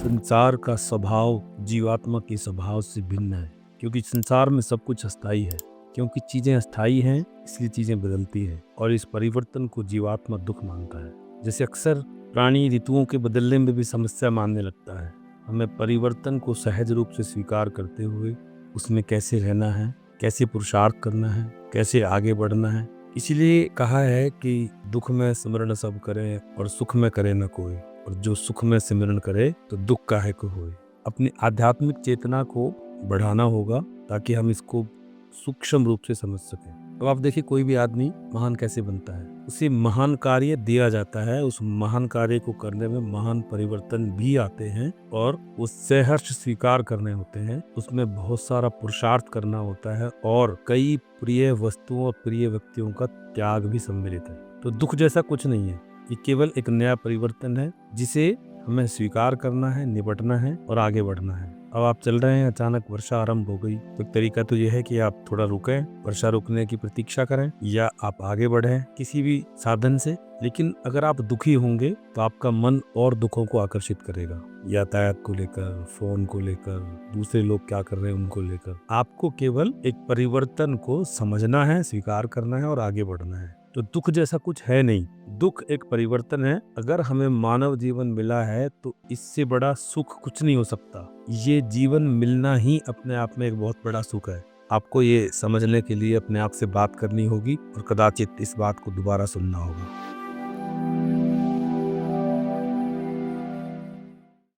संसार का स्वभाव जीवात्मा के स्वभाव से भिन्न है, क्योंकि संसार में सब कुछ अस्थाई है। क्योंकि चीजें अस्थाई हैं, इसलिए चीजें बदलती हैं और इस परिवर्तन को जीवात्मा दुख मानता है। जैसे अक्सर प्राणी ऋतुओं के बदलने में भी समस्या मानने लगता है। हमें परिवर्तन को सहज रूप से स्वीकार करते हुए उसमें कैसे रहना है, कैसे पुरुषार्थ करना है, कैसे आगे बढ़ना है। इसीलिए कहा है कि दुख में सिमरन सब करें और सुख में करे न कोई, और जो सुख में सिमरन करे तो दुख काहे को होए। अपनी आध्यात्मिक चेतना को बढ़ाना होगा ताकि हम इसको सूक्ष्म रूप से समझ सकें। अब आप देखिए, कोई भी आदमी महान कैसे बनता है, उसे महान कार्य दिया जाता है, उस महान कार्य को करने में महान परिवर्तन भी आते हैं और उससे हर्ष स्वीकार करने होते हैं। उसमें बहुत सारा पुरुषार्थ करना होता है और कई प्रिय वस्तुओं और प्रिय व्यक्तियों का त्याग भी सम्मिलित है। तो दुख जैसा कुछ नहीं है, ये केवल एक नया परिवर्तन है जिसे हमें स्वीकार करना है, निपटना है और आगे बढ़ना है। अब आप चल रहे हैं, अचानक वर्षा आरंभ हो गई, तो एक तरीका तो यह है कि आप थोड़ा रुकें, वर्षा रुकने की प्रतीक्षा करें, या आप आगे बढ़ें किसी भी साधन से। लेकिन अगर आप दुखी होंगे तो आपका मन और दुखों को आकर्षित करेगा, यातायात को लेकर, फोन को लेकर, दूसरे लोग क्या कर रहे हैं उनको लेकर। आपको केवल एक परिवर्तन को समझना है, स्वीकार करना है और आगे बढ़ना है। तो दुख जैसा कुछ है नहीं, दुख एक परिवर्तन है। अगर हमें मानव जीवन मिला है तो इससे बड़ा सुख कुछ नहीं हो सकता। ये जीवन मिलना ही अपने आप में एक बहुत बड़ा सुख है। आपको ये समझने के लिए अपने आप से बात करनी होगी और कदाचित इस बात को दोबारा सुनना होगा।